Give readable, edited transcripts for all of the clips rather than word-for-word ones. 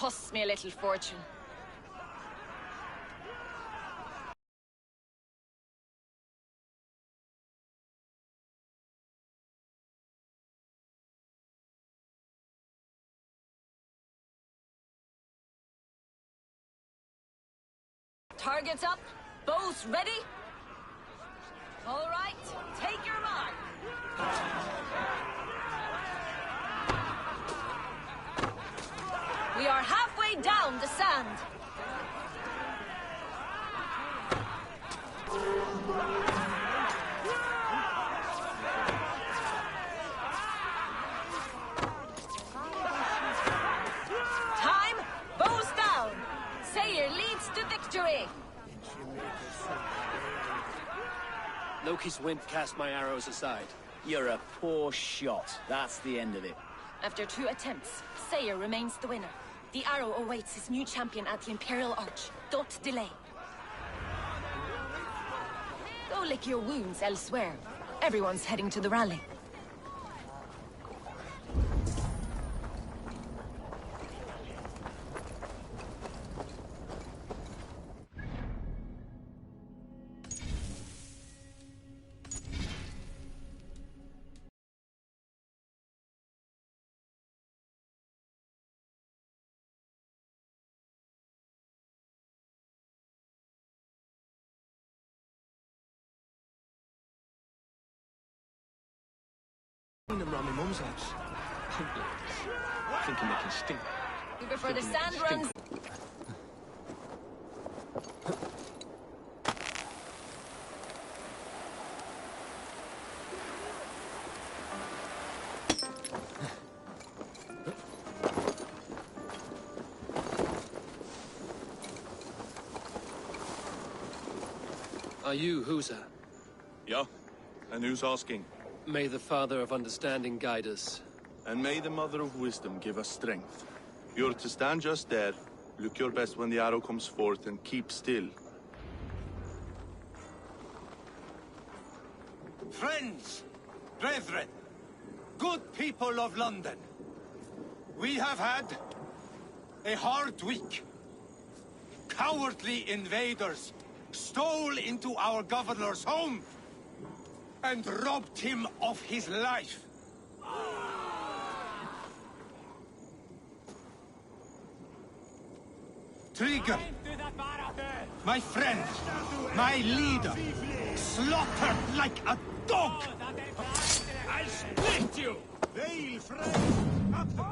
costs me a little fortune. Targets up, bows ready. All right, take your mark. We are halfway down the sand. Time, bows down. Sayer leads to victory. Loki's wind cast my arrows aside. You're a poor shot. That's the end of it. After 2 attempts, Sayer remains the winner. The arrow awaits his new champion at the Imperial Arch. Don't delay. Go lick your wounds elsewhere. Everyone's heading to the rally. Seen them round my mum's house. Thinking they can stink. Before the sand runs... Are you Husa? Yeah, and who's asking? May the Father of Understanding guide us. And may the Mother of Wisdom give us strength. You're to stand just there, look your best when the arrow comes forth, and keep still. Friends, brethren, good people of London, we have had a hard week. Cowardly invaders stole into our governor's home and robbed him of his life. Trigger, my friend, my leader, slaughtered like a dog! I'll split you! Veil, friend! Up the...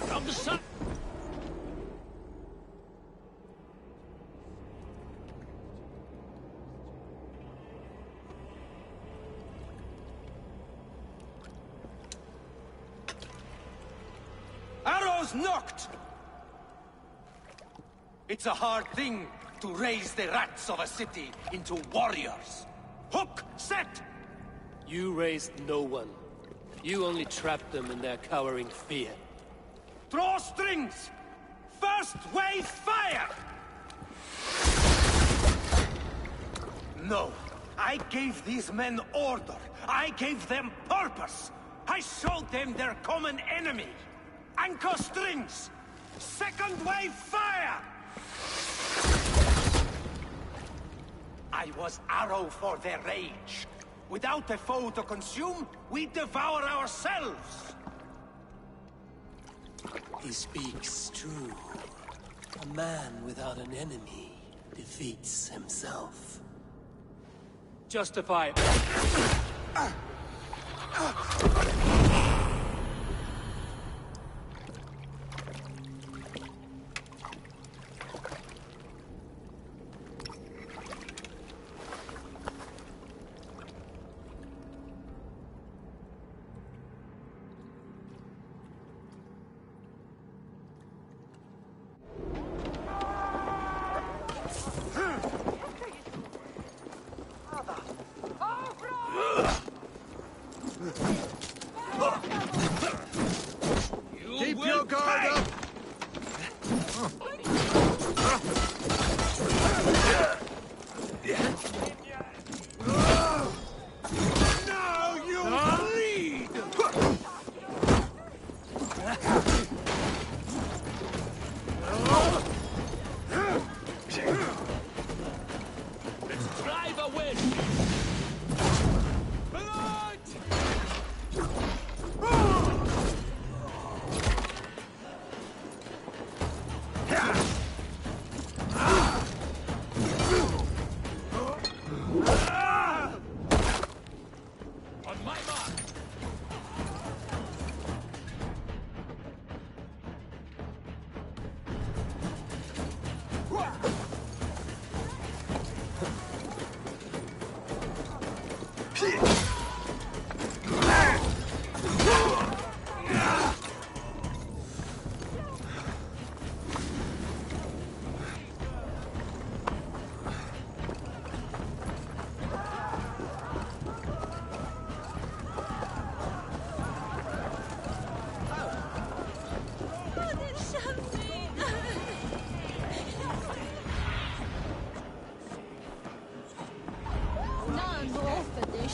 From the sun! Arrows knocked! It's a hard thing to raise the rats of a city into warriors. Hook, set! You raised no one. You only trapped them in their cowering fear. Draw strings! First wave fire! No, I gave these men order. I gave them purpose. I showed them their common enemy. Anchor strings! Second wave fire! I was arrow for their rage. Without a foe to consume, we devour ourselves! He speaks true. A man without an enemy defeats himself. Justify it.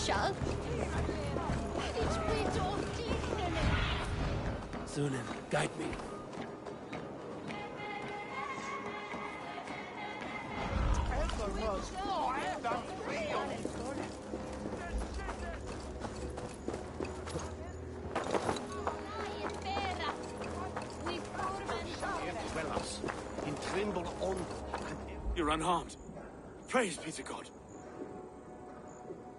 shall. Sunan, guide me. You're unharmed. Praise be to God.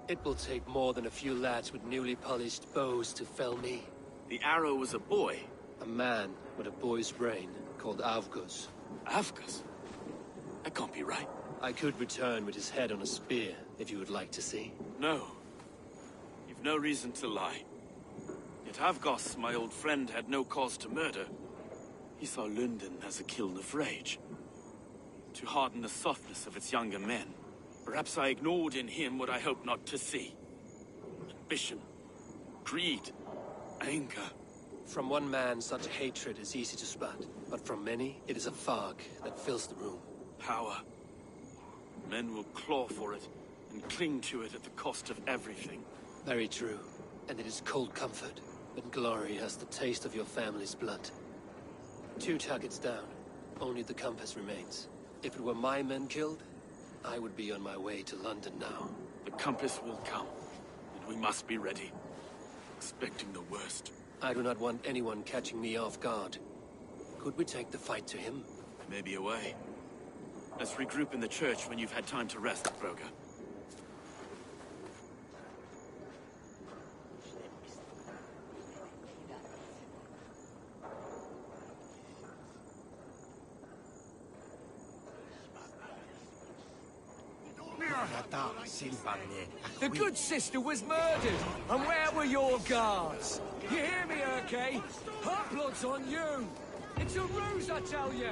It will take more than a few lads with newly polished bows to fell me. The arrow was a boy. A man with a boy's brain called Avgus. Avgus? That can't be right. I could return with his head on a spear, if you would like to see. No. You've no reason to lie. Yet Avgos, my old friend, had no cause to murder. He saw London as a kiln of rage. To harden the softness of its younger men. Perhaps I ignored in him what I hoped not to see. Ambition. Greed. Anger. From one man, such hatred is easy to spot, but from many, it is a fog that fills the room. Power. Men will claw for it, and cling to it at the cost of everything. Very true. And it is cold comfort, when glory has the taste of your family's blood. 2 targets down. Only the compass remains. If it were my men killed, I would be on my way to London now. The compass will come, and we must be ready. Expecting the worst. I do not want anyone catching me off guard. Could we take the fight to him? Maybe a way. Let's regroup in the church when you've had time to rest, Broga. The good sister was murdered, and where were your guards? You hear me, Urke? Her blood's on you! It's a ruse, I tell you!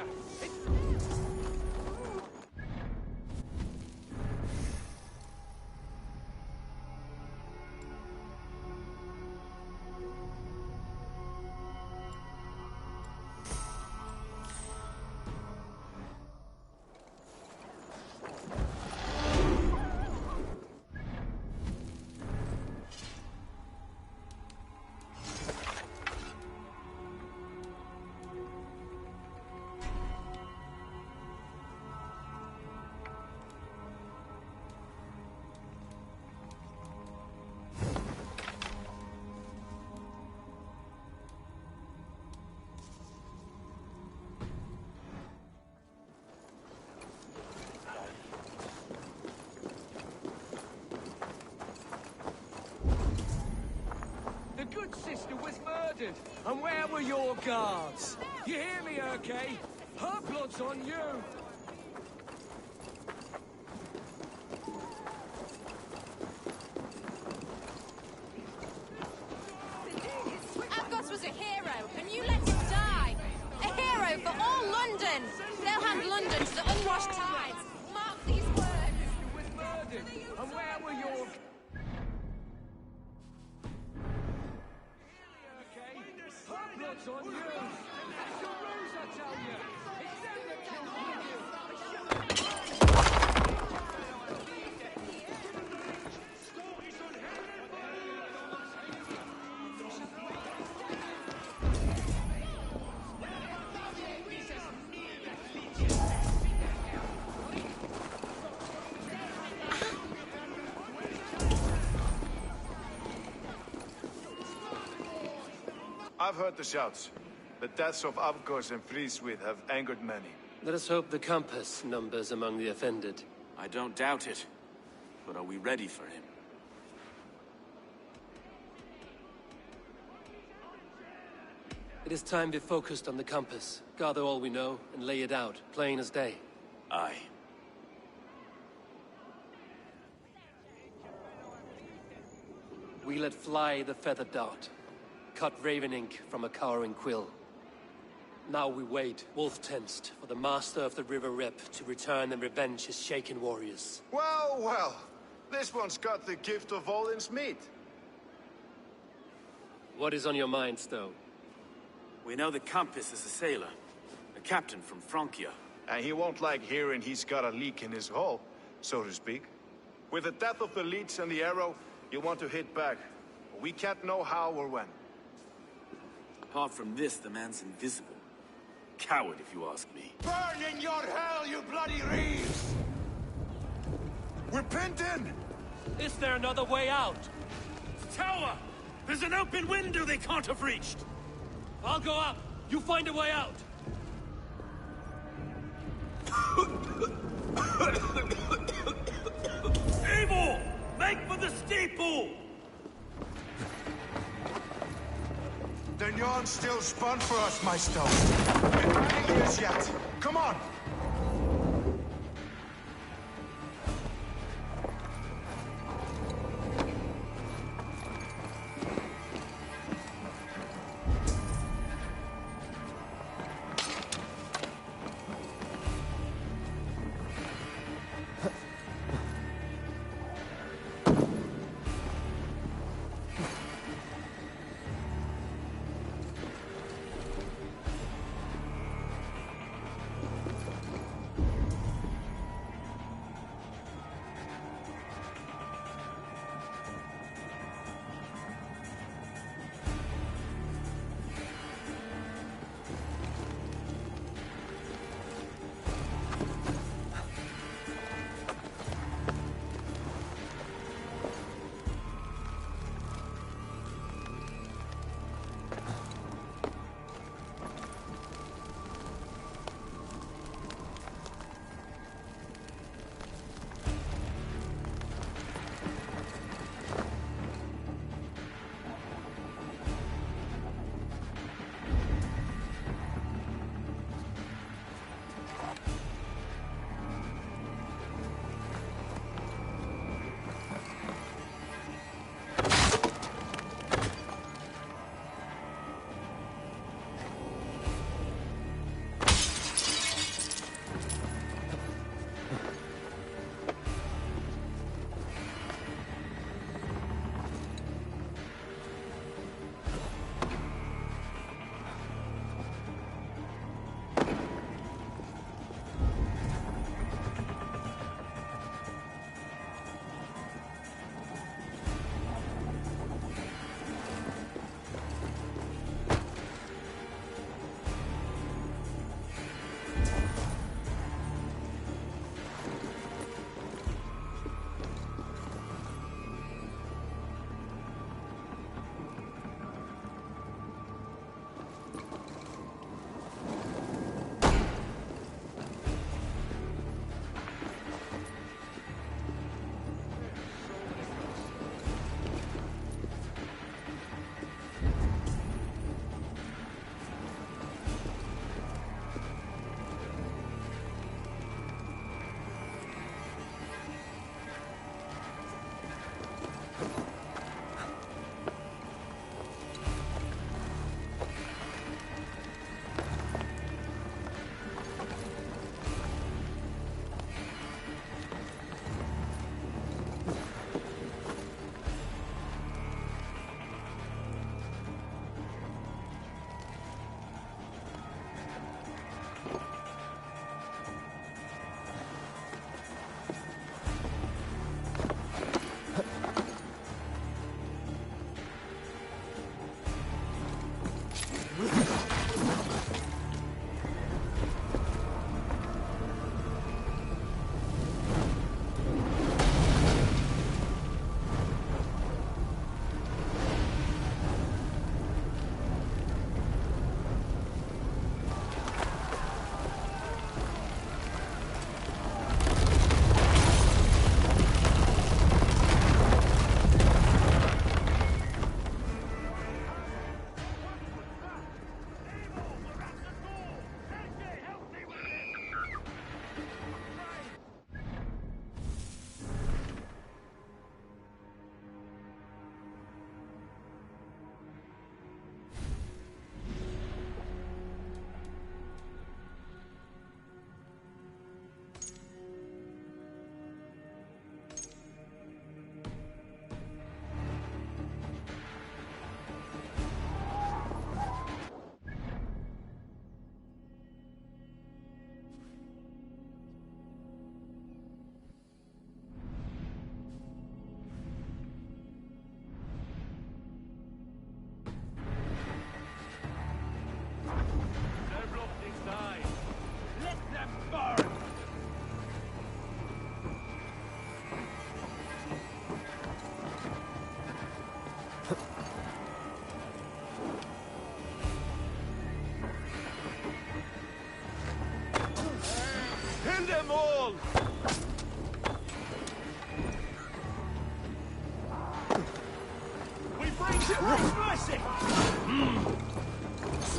The good sister was murdered, and where were your guards? You hear me, Urke? Her blood's on you! Avgos was a hero, and you let him die. A hero for all London. They'll hand London to the unwashed tides. Mark these words. Was murdered, and where were your... Her blood's on you! It's a ruse, I tell you! It's them that killed you! I've heard the shouts. The deaths of Avgos and Frieswith have angered many. Let us hope the compass numbers among the offended. I don't doubt it. But are we ready for him? It is time we focused on the compass, gather all we know, and lay it out, plain as day. Aye. We let fly the feathered dart, cut raven ink from a cowering quill. Now we wait, wolf-tensed, for the master of the River Rep to return and revenge his shaken warriors. Well, well. This one's got the gift of Odin's meat. What is on your mind, Stowe? We know the Compass is a sailor. A captain from Francia. And he won't like hearing he's got a leak in his hull, so to speak. With the death of the leech and the arrow, You want to hit back. We can't know how or when. Apart from this, the man's invisible. Coward, if you ask me. Burn in your hell, you bloody reeves! We're pinned in! Is there another way out? Tower! There's an open window they can't have reached! I'll go up. You find a way out. Eivor! Make for the steeple! The yarn's still spun for us, my stone. We've many years yet. Come on!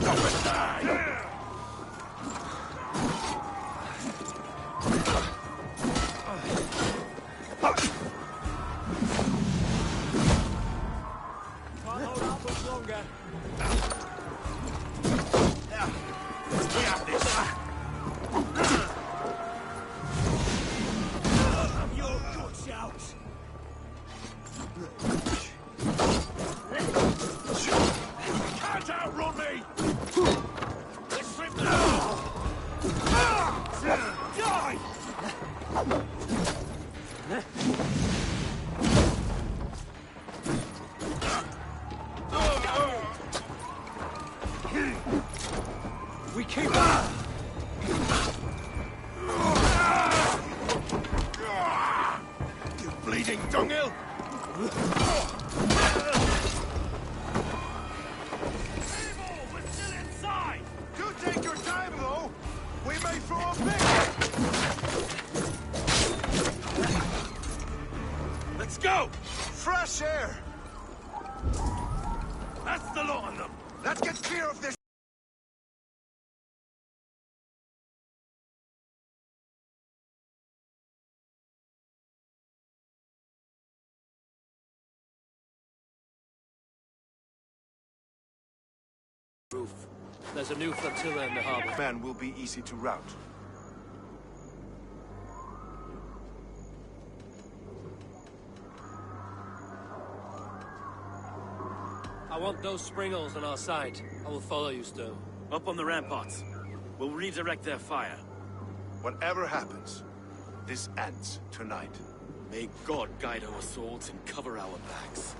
stop it! Die! Can't hold out much longer. We have this! Your good shout. Can't outrun me! Let's strip now! Die! We keep up. You bleeding dunghill! We're still inside! Do take your time, though. We may throw a bit. Let's go! Fresh air. That's the lot of them! Let's get clear of this. Roof. There's a new flotilla in the harbor. Man will be easy to rout. I want those springles on our side. I will follow you, Stowe. Up on the ramparts. We'll redirect their fire. Whatever happens, this ends tonight. May God guide our swords and cover our backs.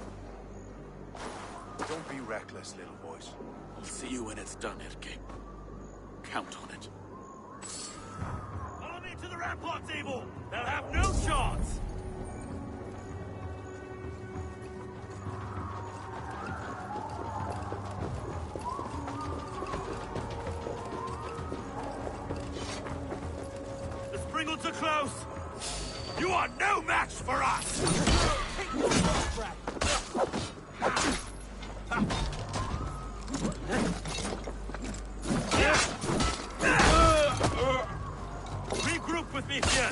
Don't be reckless, little boys. I'll see you when it's done, Erke. Count on it. Follow me to the ramparts, Abel! They'll have no chance! The Springles are close! You are no match for us! Regroup with me here!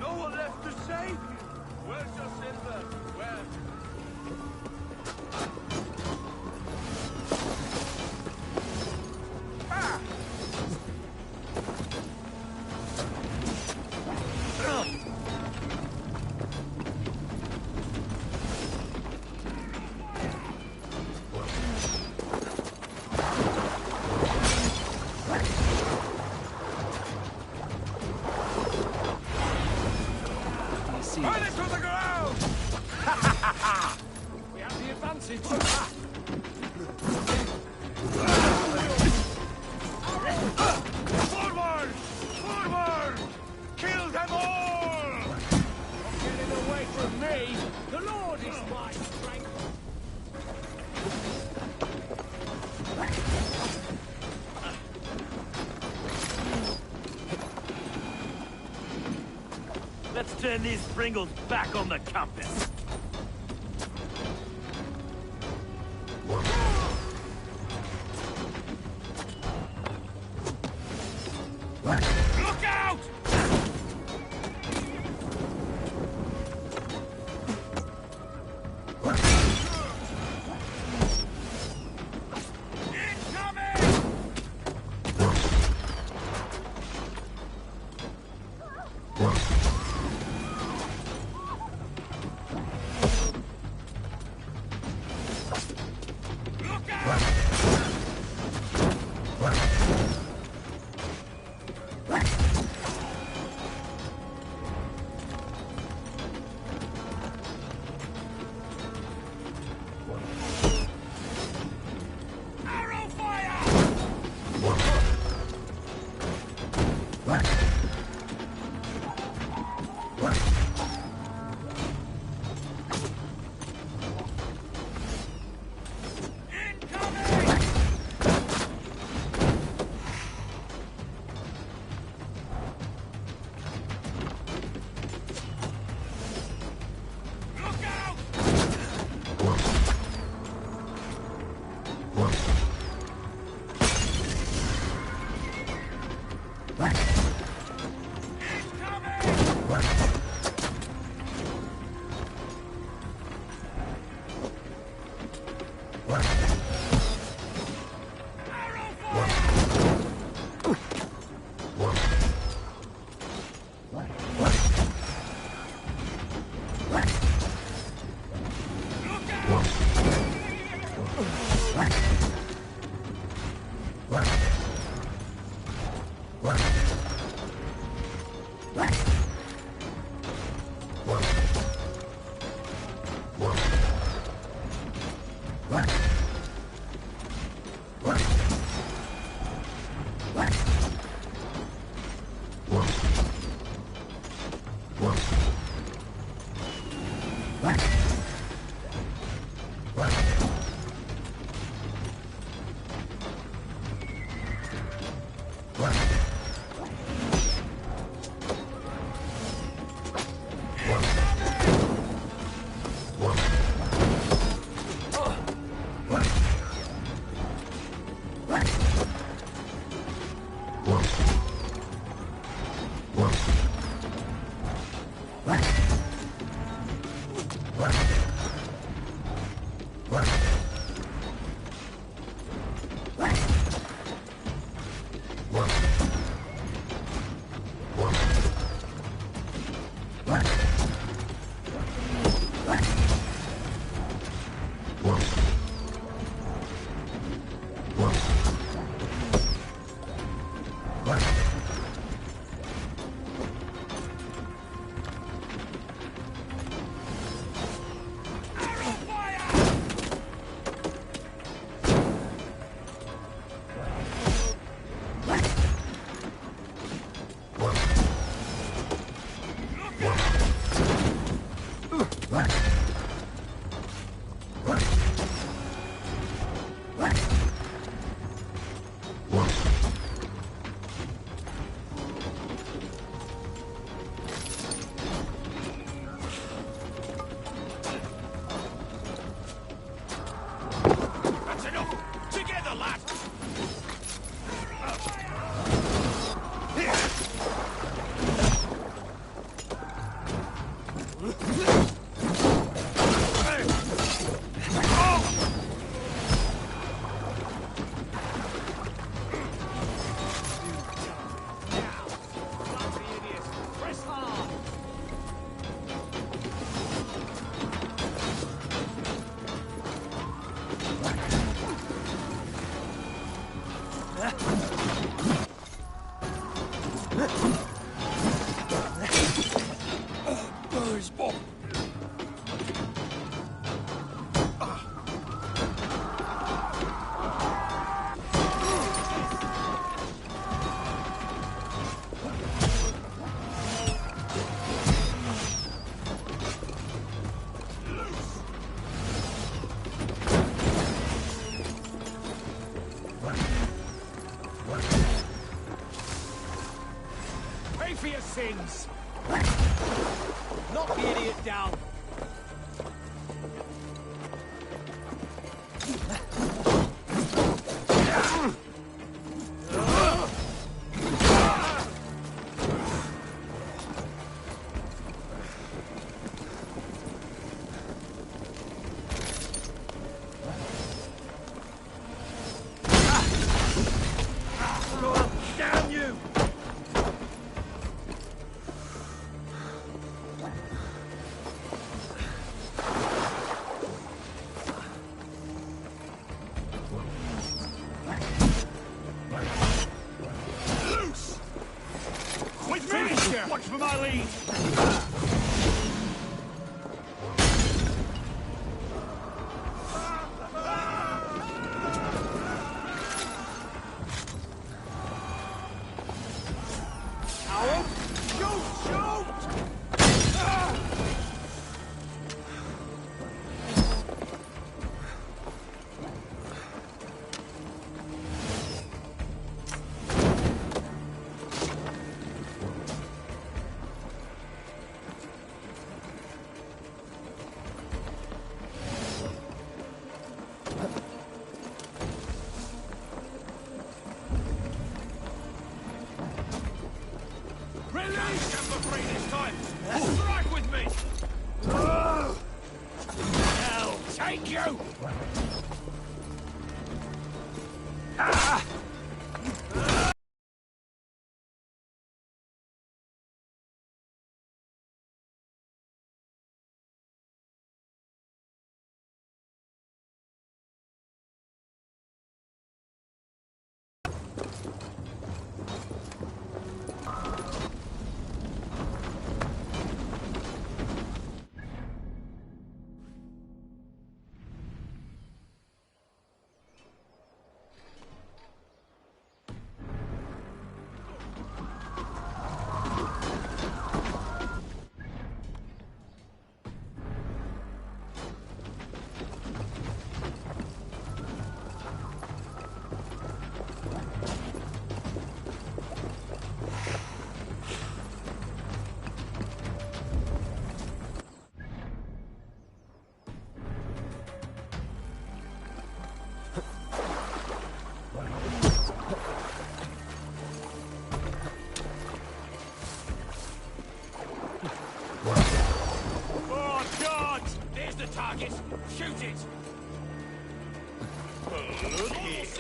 No one left to save you! Where's your silver? Where? Put it to the ground! We have the advantage. Forward! Forward! Kill them all! Not getting away from me. The Lord is my strength. Let's turn these Springles back on the compass. Look out! Incoming! For your sins! Knock the idiot down! Damn you! Watch for my lead! Strike with me! Hell, take you! Target! Shoot it!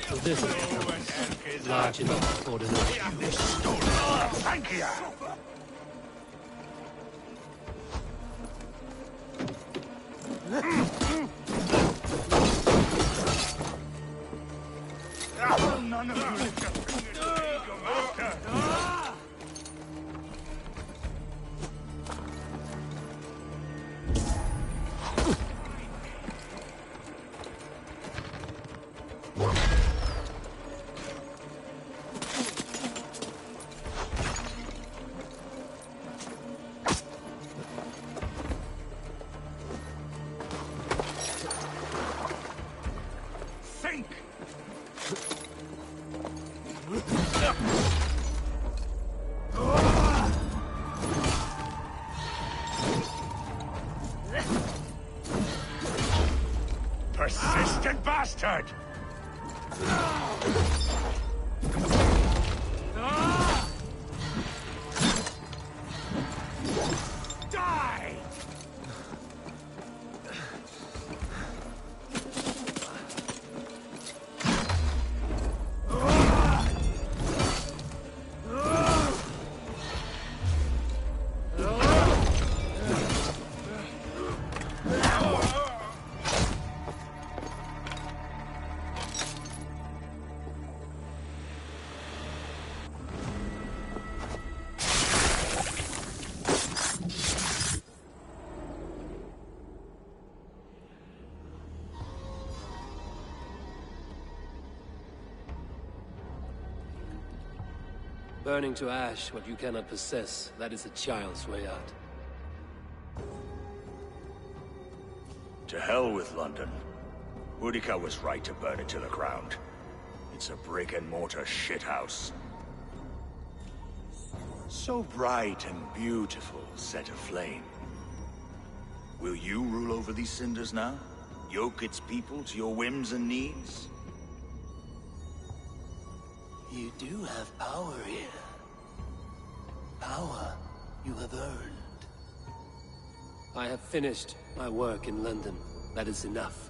So this is the compass. Large enough for the Thank you. None of you lift a finger to aid your master. Think! Persistent bastard! Die! Burning to ash what you cannot possess, that is a child's way out. To hell with London. Boudica was right to burn it to the ground. It's a brick-and-mortar shithouse. So bright and beautiful, set aflame. Will you rule over these cinders now? Yoke its people to your whims and needs? You do have power here. Power you have earned. I have finished my work in London. That is enough.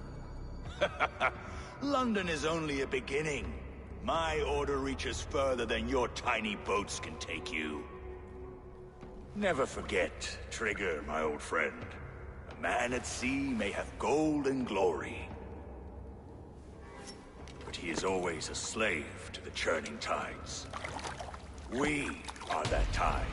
London is only a beginning. My order reaches further than your tiny boats can take you. Never forget, Trigger, my old friend. A man at sea may have gold and glory, but he is always a slave to the churning tides. We are that tide.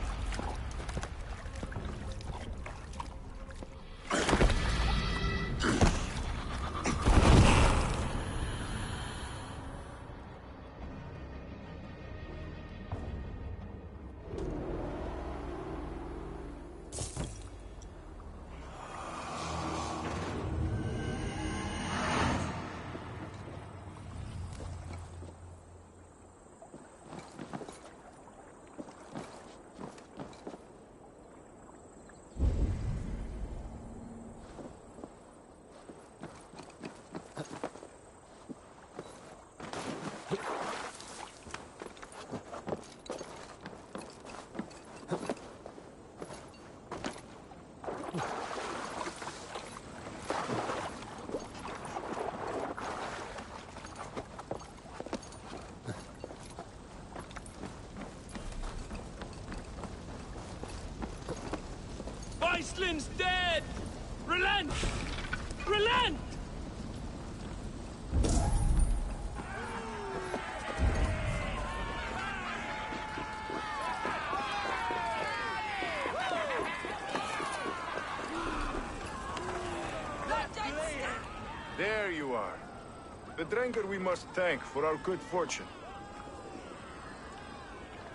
Astling's dead! Relent! Relent! There you are. The drinker we must thank for our good fortune.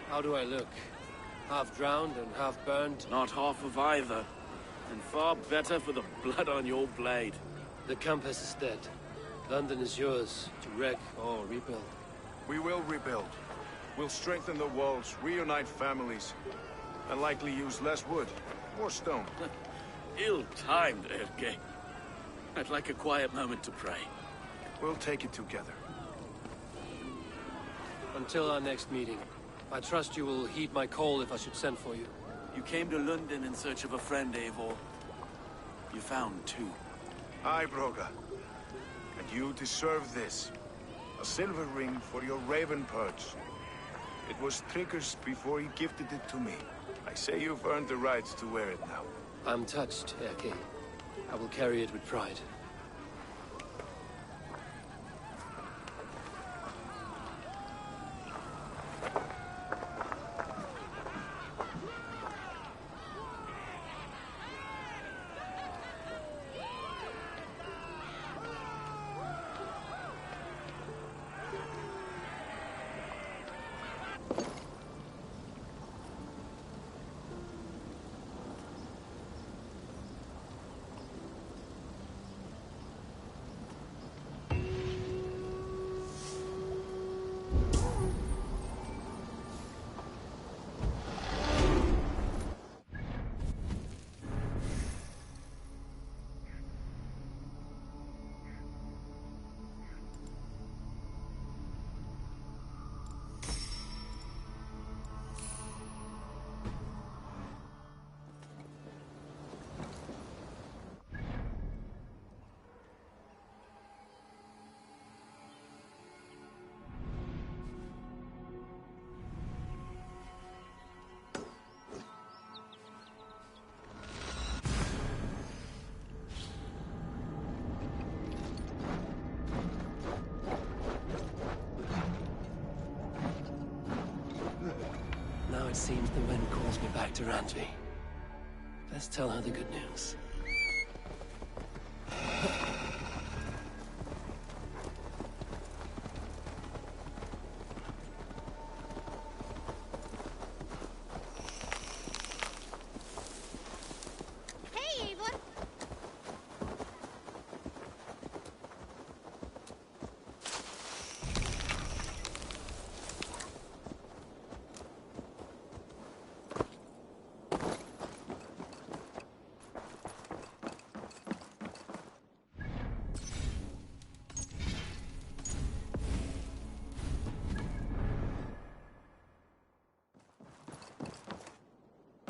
How do I look? Half drowned and half burned? Not half of either. And far better for the blood on your blade. The Compass is dead. London is yours, to wreck or rebuild. We will rebuild. We'll strengthen the walls, reunite families, and likely use less wood, more stone. Ill-timed, Erke. I'd like a quiet moment to pray. We'll take it together. Until our next meeting, I trust you will heed my call if I should send for you. You came to London in search of a friend, Eivor. You found two. Aye, Broga. And you deserve this. A silver ring for your raven perch. It was Trigger's before he gifted it to me. I say you've earned the right to wear it now. I'm touched, Erke. I will carry it with pride. Now it seems the wind calls me back to Randvi. Let's tell her the good news. Hey, Eivor!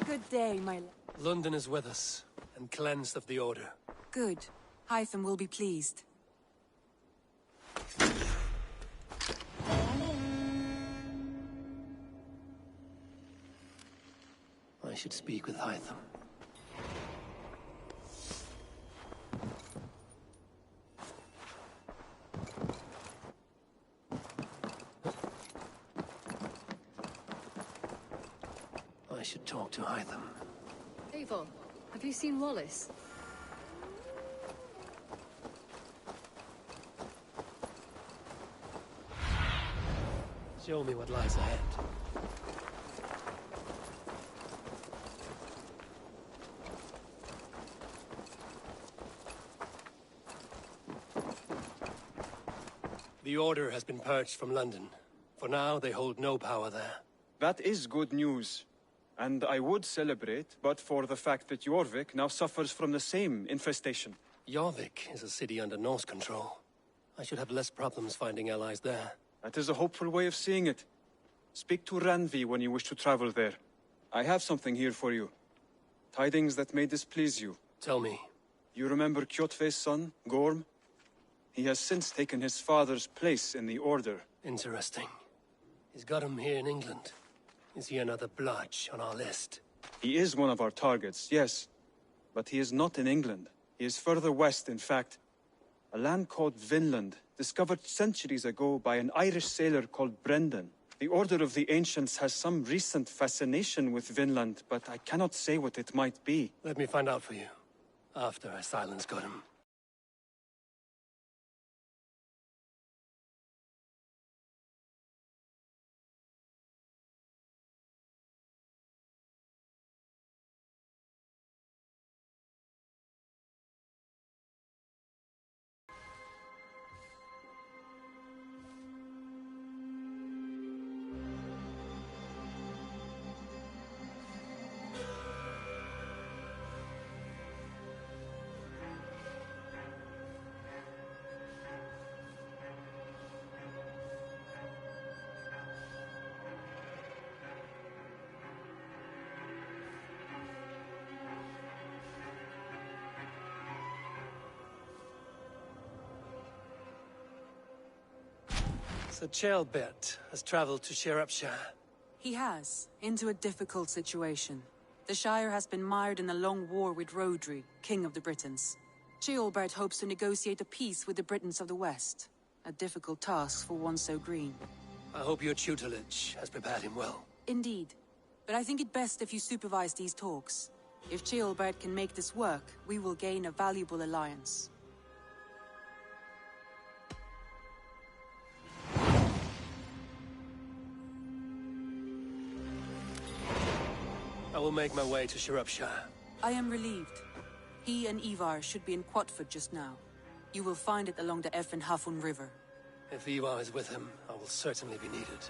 Good day, my lord. London is with us, and cleansed of the Order. Good. Hytham will be pleased. I should speak with Hytham. I should talk to Hytham. Eivor, have you seen Wallace? Show me what lies ahead. The Order has been purged from London. For now, they hold no power there. That is good news. And I would celebrate, but for the fact that Jorvik now suffers from the same infestation. Jorvik is a city under Norse control. I should have less problems finding allies there. That is a hopeful way of seeing it. Speak to Randvi when you wish to travel there. I have something here for you. Tidings that may displease you. Tell me. You remember Kjotve's son, Gorm? He has since taken his father's place in the Order. Interesting. He's got him here in England. Is he another blotch on our list? He is one of our targets, yes. But he is not in England. He is further west, in fact. A land called Vinland, discovered centuries ago by an Irish sailor called Brendan. The Order of the Ancients has some recent fascination with Vinland, but I cannot say what it might be. Let me find out for you, after I silence Gotham. Sir Chelbert has traveled to Shropshire. He has, into a difficult situation. The Shire has been mired in a long war with Rhodri, King of the Britons. Ceolbert hopes to negotiate a peace with the Britons of the West. A difficult task for one so green. I hope your tutelage has prepared him well. Indeed. But I think it best if you supervise these talks. If Ceolbert can make this work, we will gain a valuable alliance. I will make my way to Shropshire. I am relieved. He and Ivar should be in Quatford just now. You will find it along the Effen Hafun River. If Ivar is with him, I will certainly be needed.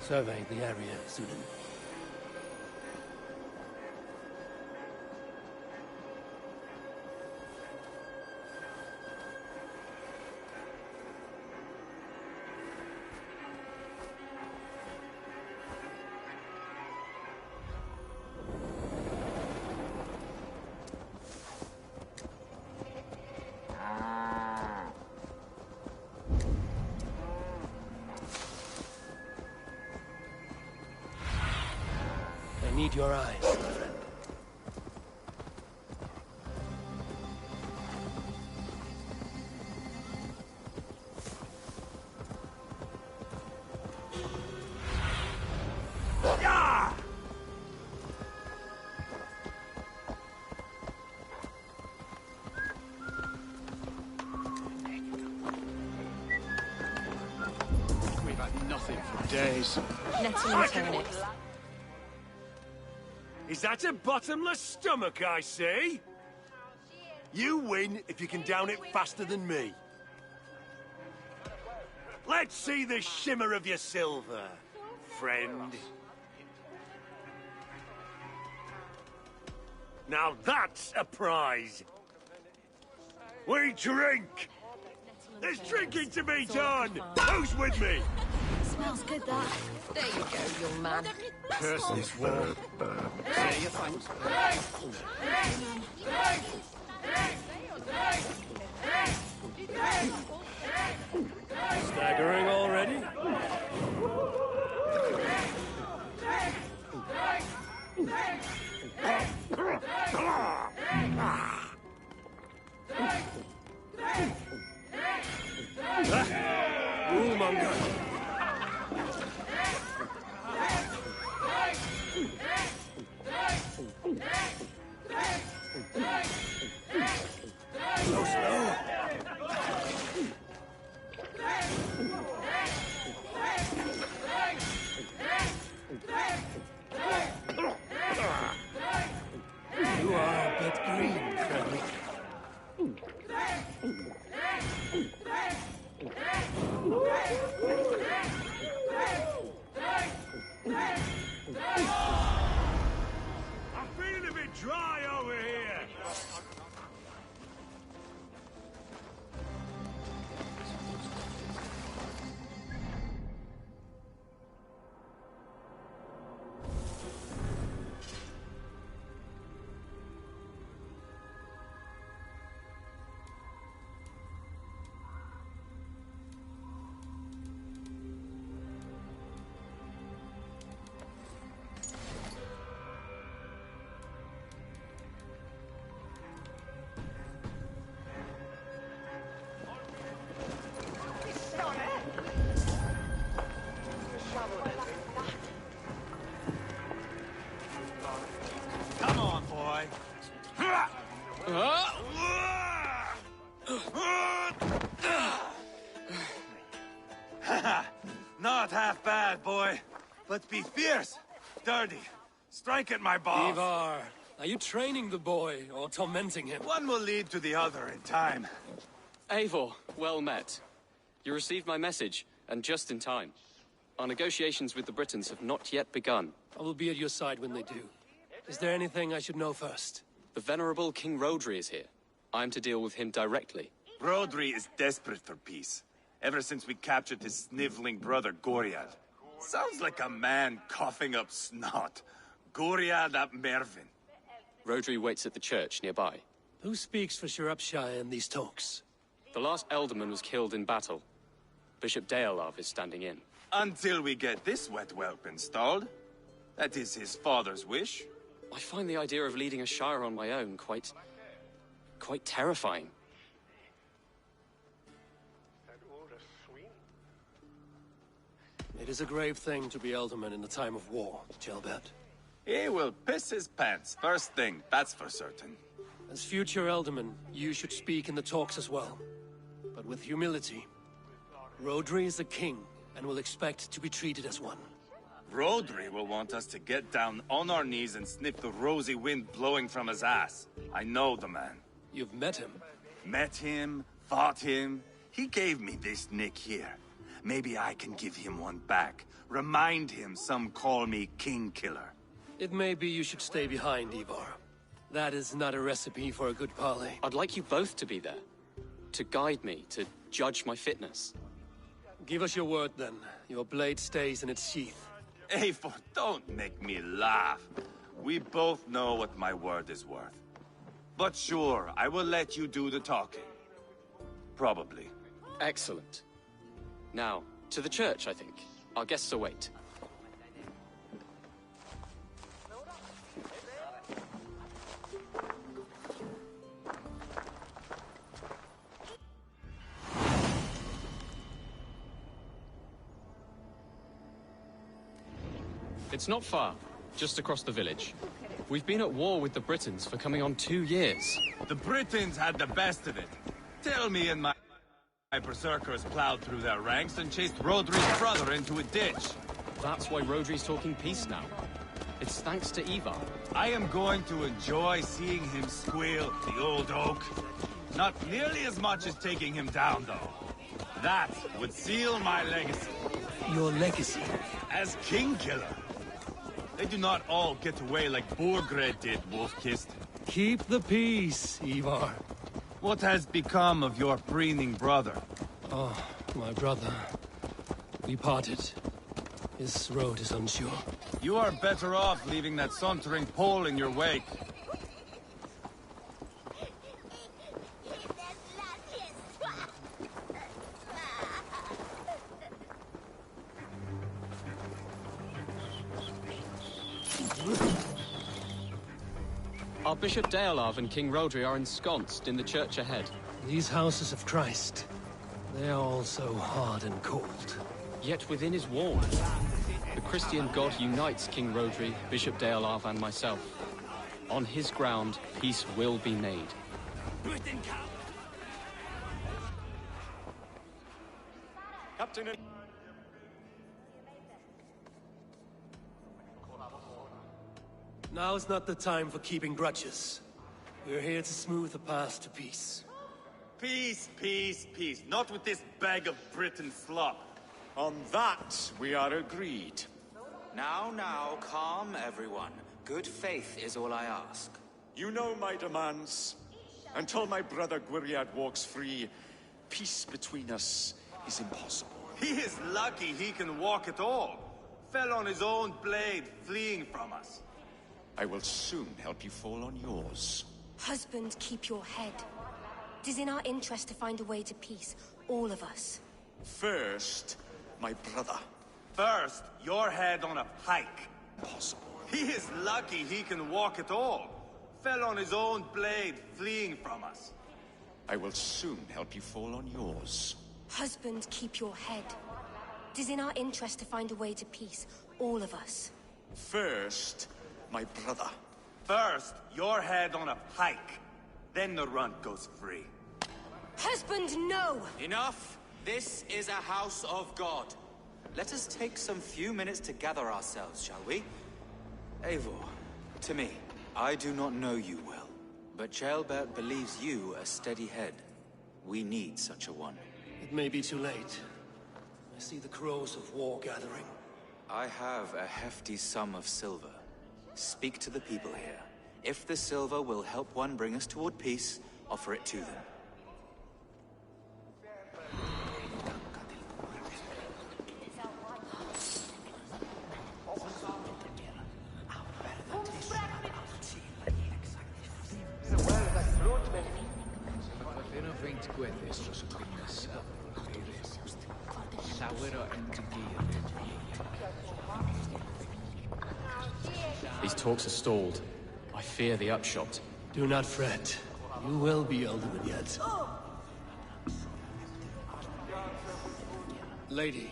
Survey the area, Sunan. Need your eyes, my friend. We've had nothing for days. Nettle turnips. Is that a bottomless stomach I see? You win if you can down it faster than me. Let's see the shimmer of your silver, friend. Now that's a prize. We drink! There's drinking to be done! Who's with me? Smells good, that. There you go, young man. Curse this war. Say your thanks. Staggering already? Rule-monger. So slow. You are a bit green, friend. I'm feeling a bit dry over here. Come on, boy. Not half bad, boy. But be fierce, dirty. Strike at my balls. Ivar, are you training the boy or tormenting him? One will lead to the other in time. Eivor, well met. You received my message, and just in time. Our negotiations with the Britons have not yet begun. I will be at your side when they do. Is there anything I should know first? The venerable King Rodri is here. I'm to deal with him directly. Rodri is desperate for peace. Ever since we captured his sniveling brother, Goriad. Sounds like a man coughing up snot. Goriad ap Mervin. Rodri waits at the church nearby. Who speaks for Shropshire in these talks? The last alderman was killed in battle. Bishop Deolav is standing in. Until we get this wet whelp installed. That is his father's wish. I find the idea of leading a shire on my own quite terrifying. It is a grave thing to be alderman in the time of war, Gelbert. He will piss his pants, first thing, that's for certain. As future alderman, you should speak in the talks as well. But with humility. Rodri is a king, and will expect to be treated as one. Rodri will want us to get down on our knees and sniff the rosy wind blowing from his ass. I know the man. You've met him? Met him, fought him. He gave me this nick here. Maybe I can give him one back. Remind him some call me King Killer. It may be you should stay behind, Ivar. That is not a recipe for a good parley. I'd like you both to be there. To guide me, to judge my fitness. Give us your word, then. Your blade stays in its sheath. Eivor, don't make me laugh. We both know what my word is worth. But sure, I will let you do the talking. Probably. Excellent. Now, to the church, I think. Our guests await. It's not far, just across the village. We've been at war with the Britons for coming on 2 years. The Britons had the best of it. Tell me and my berserkers plowed through their ranks and chased Rodri's brother into a ditch. That's why Rodri's talking peace now. It's thanks to Ivar. I am going to enjoy seeing him squeal, the old oak. Not nearly as much as taking him down, though. That would seal my legacy. Your legacy? As King Killer. They do not all get away like Borgred did, Wolf-Kissed. Keep the peace, Ivar. What has become of your preening brother? Oh, my brother. We parted. His road is unsure. You are better off leaving that sauntering Pole in your wake. Our Bishop Deolav and King Rodri are ensconced in the church ahead. These houses of Christ, they are all so hard and cold. Yet within is warmth. The Christian God unites King Rodri, Bishop Deolav, and myself. On his ground, peace will be made. Captain. Now's not the time for keeping grudges. We're here to smooth the path to peace. Peace, peace, peace. Not with this bag of Britain slop. On that, we are agreed. Now, calm everyone. Good faith is all I ask. You know my demands. Until my brother Gwiriad walks free, peace between us is impossible. He is lucky he can walk at all. Fell on his own blade, fleeing from us. I will soon help you fall on yours. Husband, keep your head. It is in our interest to find a way to peace, all of us. First, my brother. First, your head on a pike. Impossible. He is lucky he can walk at all. Fell on his own blade, fleeing from us. I will soon help you fall on yours. Husband, keep your head. It is in our interest to find a way to peace, all of us. First, my brother. First, your head on a pike. Then the runt goes free. Husband, no! Enough! This is a house of God. Let us take some few minutes to gather ourselves, shall we? Eivor, to me, I do not know you well, but Ceolbert believes you a steady head. We need such a one. It may be too late. I see the crows of war gathering. I have a hefty sum of silver. Speak to the people here. If the silver will help one bring us toward peace, offer it to them. These talks are stalled. I fear the upshot. Do not fret. You will be alderman yet. Lady,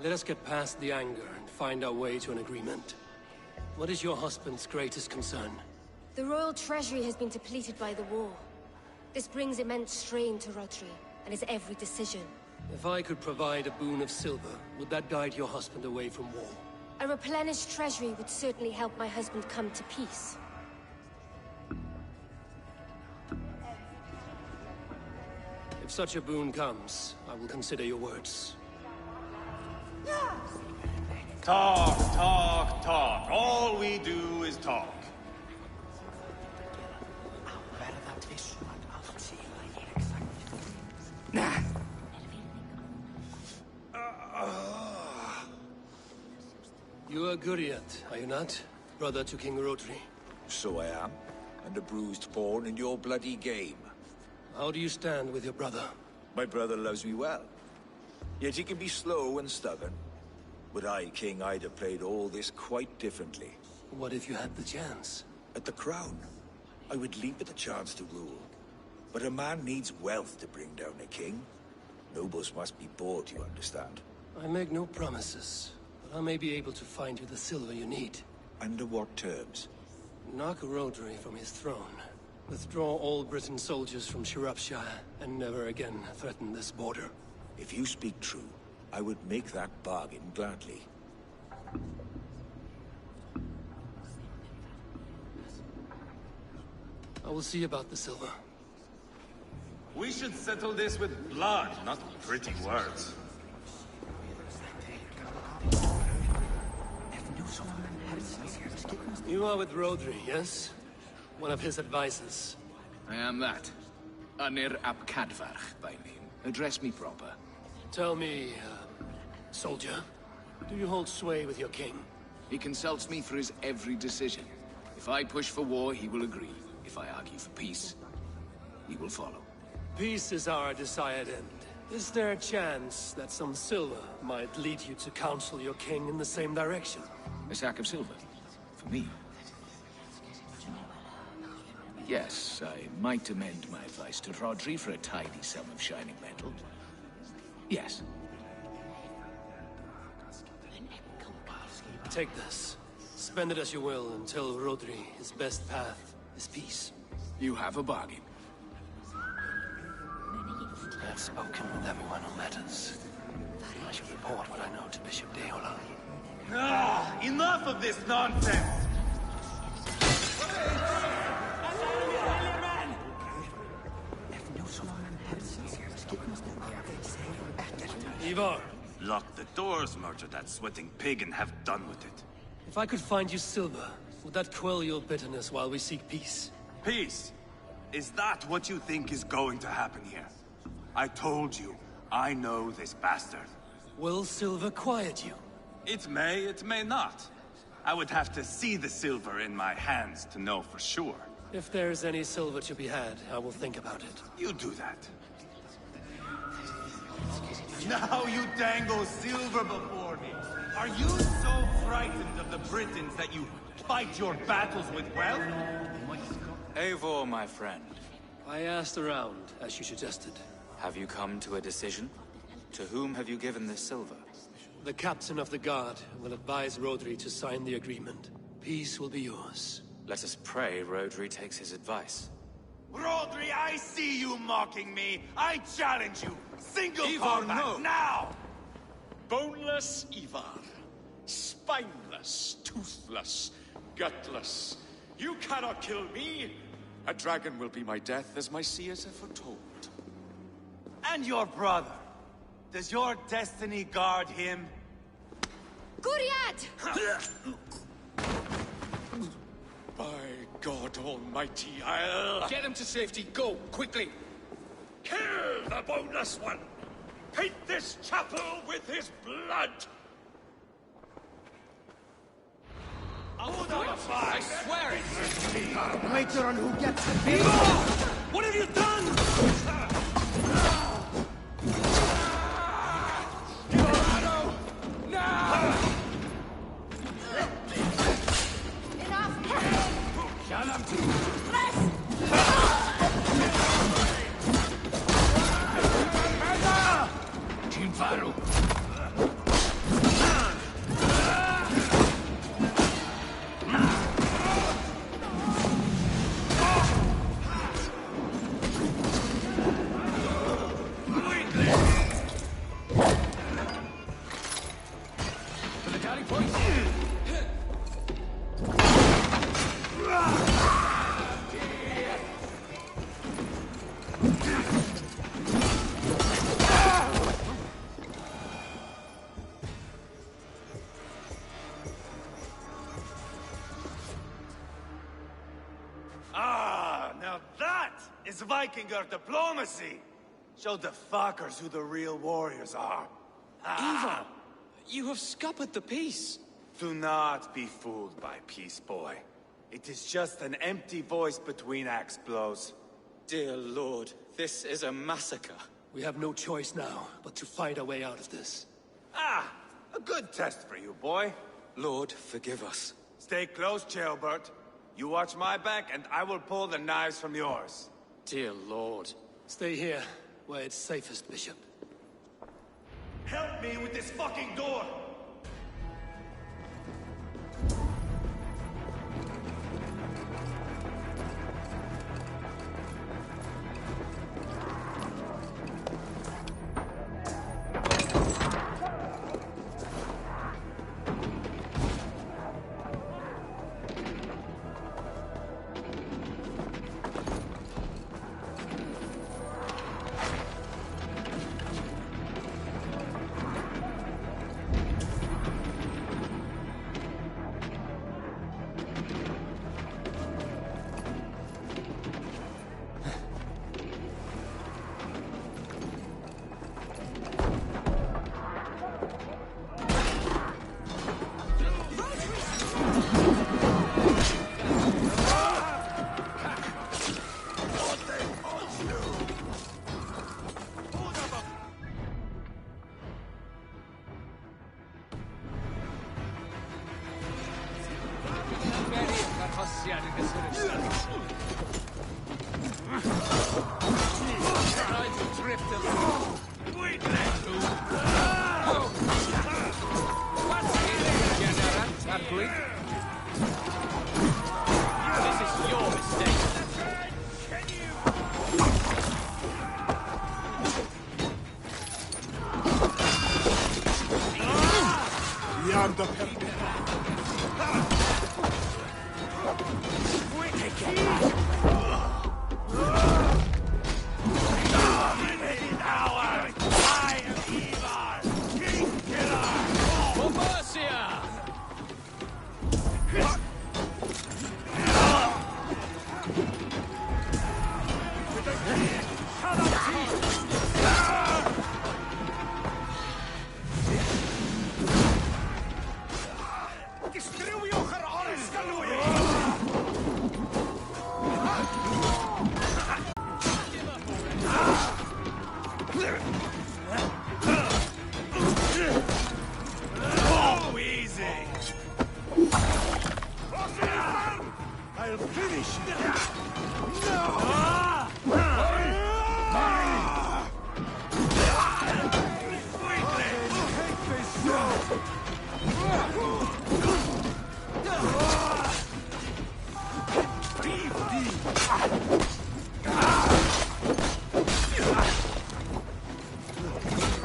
let us get past the anger and find our way to an agreement. What is your husband's greatest concern? The royal treasury has been depleted by the war. This brings immense strain to Rodri, and his every decision. If I could provide a boon of silver, would that guide your husband away from war? A replenished treasury would certainly help my husband come to peace. If such a boon comes, I will consider your words. Talk, talk, talk. All we do is talk. You are Guriat, are you not? Brother to King Rodri. So I am, and a bruised pawn in your bloody game. How do you stand with your brother? My brother loves me well. Yet he can be slow and stubborn. Were I king, I'd have played all this quite differently. What if you had the chance? At the crown, I would leap at the chance to rule. But a man needs wealth to bring down a king. Nobles must be bought, you understand. I make no promises, but I may be able to find you the silver you need. Under what terms? Knock Rodri from his throne. Withdraw all Britain soldiers from Shropshire, and never again threaten this border. If you speak true, I would make that bargain gladly. I will see about the silver. We should settle this with blood, not pretty words. You are with Rodri, yes? One of his advisors. I am that. Anir ap Cadfarch by name. Address me proper. Tell me, soldier, do you hold sway with your king? He consults me for his every decision. If I push for war, he will agree. If I argue for peace, he will follow. Peace is our desired end. Is there a chance that some silver might lead you to counsel your king in the same direction? A sack of silver? For me? Yes, I might amend my advice to Rodri for a tidy sum of shining metal. Yes. Take this. Spend it as you will until Rodri, his best path is peace. You have a bargain. I have spoken with everyone on matters. I shall report what I know to Bishop Deola. Ah, enough of this nonsense! Ivar! Lock the doors, murder that sweating pig, and have done with it. If I could find you silver, would that quell your bitterness while we seek peace? Peace? Is that what you think is going to happen here? I told you, I know this bastard. Will silver quiet you? It may not. I would have to see the silver in my hands to know for sure. If there's any silver to be had, I will think about it. You do that. Now you dangle silver before me. Are you so frightened of the Britons that you fight your battles with wealth? Eivor, my friend. I asked around, as you suggested. Have you come to a decision? To whom have you given this silver? The captain of the guard will advise Rodri to sign the agreement. Peace will be yours. Let us pray Rodri takes his advice. Rodri, I see you mocking me. I challenge you. Single Ivar, combat, no. now! Boneless Ivar. Spineless, toothless, gutless. You cannot kill me. A dragon will be my death, as my seers have foretold. And your brother. Does your destiny guard him? Guriad! By God Almighty, I'll... Get him to safety, go, quickly! Kill the boneless one! Paint this chapel with his blood! I swear it! Waiter on who gets the beat! What have you done? It's Vikinger diplomacy! Show the fuckers who the real warriors are. Ivar, you have scuppered the peace. Do not be fooled by peace, boy. It is just an empty voice between axe blows. Dear Lord, this is a massacre. We have no choice now, but to find a way out of this. Ah! A good test for you, boy. Lord, forgive us. Stay close, Chaelbert. You watch my back, and I will pull the knives from yours. Dear Lord. Stay here, where it's safest, Bishop. Help me with this fucking door! This is your mistake.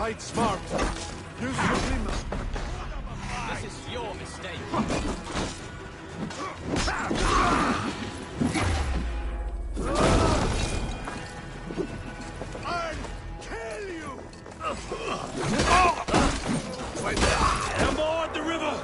Fight smart. Use Suprema. This is your mistake. I'll kill you! Aboard the river!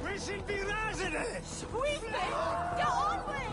We should be residents! Sweet thing! Get on with it!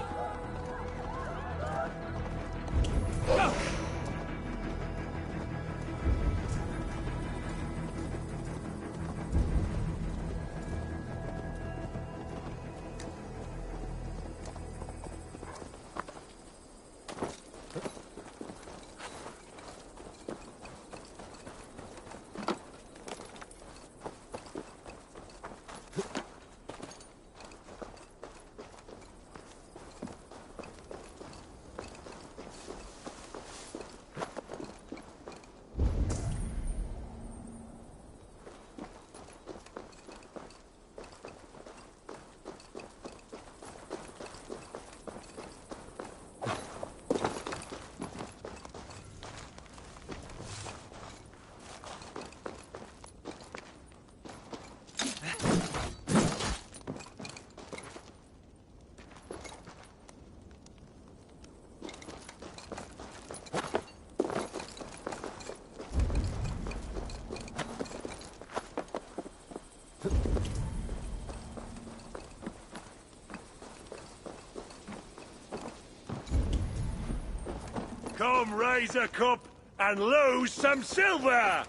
Come raise a cup and lose some silver!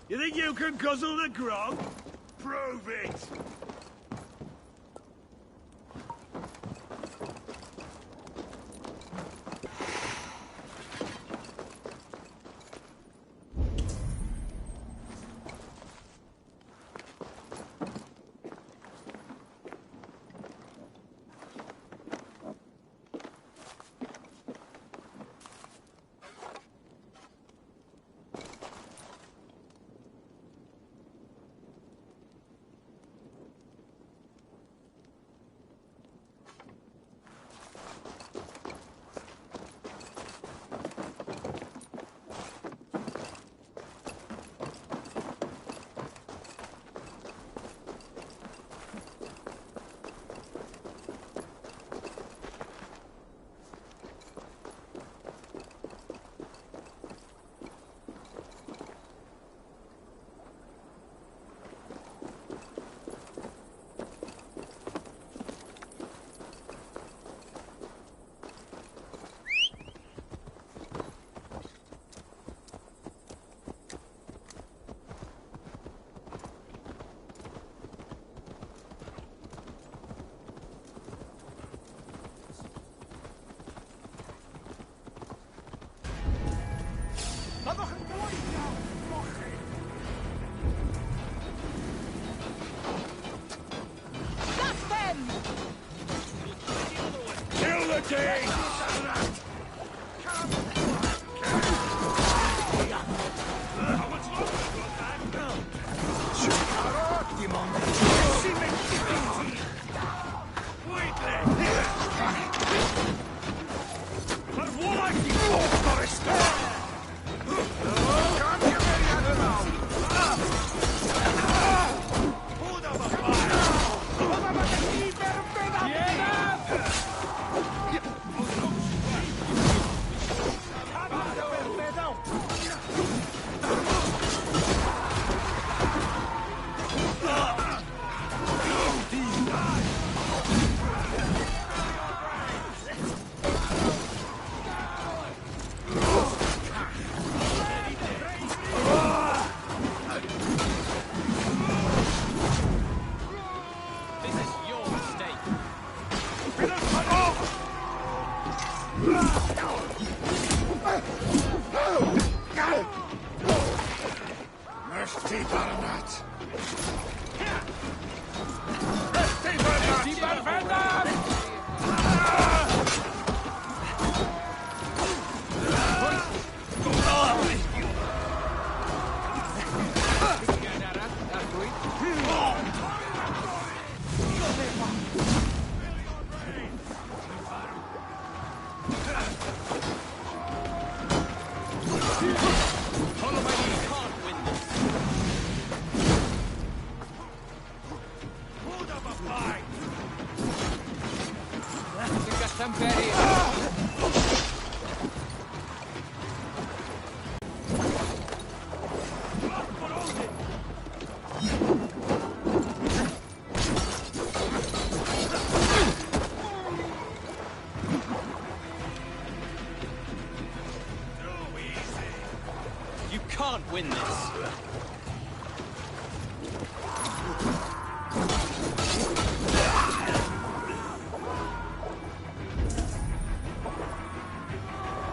You think you can guzzle the grog? Prove it! You can't win this.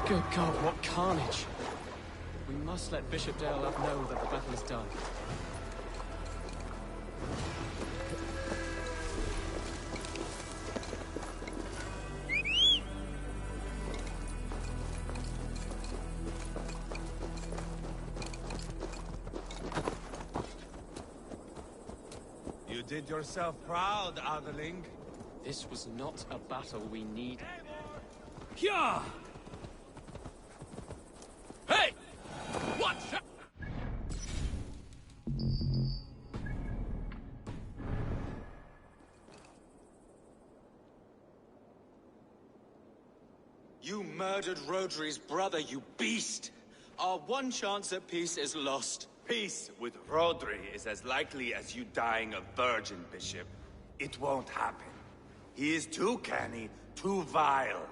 Good God, what carnage! We must let Bishop Deolav know that the battle is done. You did yourself proud, Atheling. This was not a battle we need. Yeah! Hey! Watch out! You murdered Rodri's brother, you beast! Our one chance at peace is lost. Peace with Rodri is as likely as you dying a virgin, Bishop. It won't happen. He is too canny, too vile.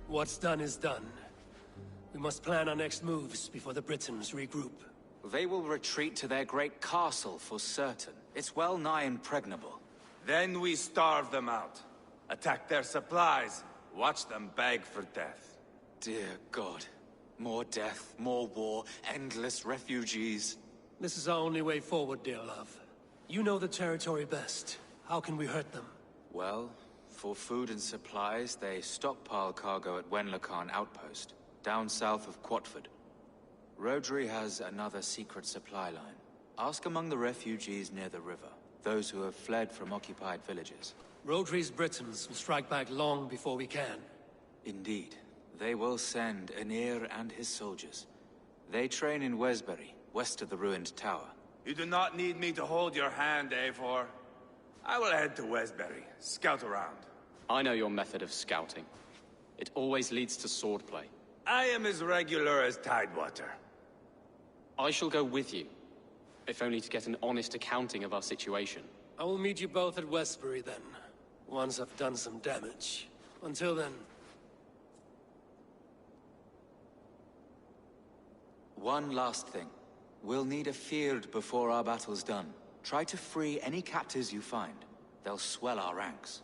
What's done is done. We must plan our next moves before the Britons regroup. They will retreat to their great castle for certain. It's well nigh impregnable. Then we starve them out. Attack their supplies. Watch them beg for death. Dear God. More death, more war, endless refugees. This is our only way forward, Deolav. You know the territory best. How can we hurt them? Well, for food and supplies, they stockpile cargo at Wenlocan Outpost, down south of Quatford. Rodri has another secret supply line. Ask among the refugees near the river, those who have fled from occupied villages. Rodri's Britons will strike back long before we can. Indeed. They will send Aenir and his soldiers. They train in Wesbury, west of the ruined tower. You do not need me to hold your hand, Eivor. I will head to Wesbury, scout around. I know your method of scouting. It always leads to swordplay. I am as regular as Tidewater. I shall go with you, if only to get an honest accounting of our situation. I will meet you both at Westbury then, once I've done some damage. Until then... One last thing. We'll need a field before our battle's done. Try to free any captives you find. They'll swell our ranks.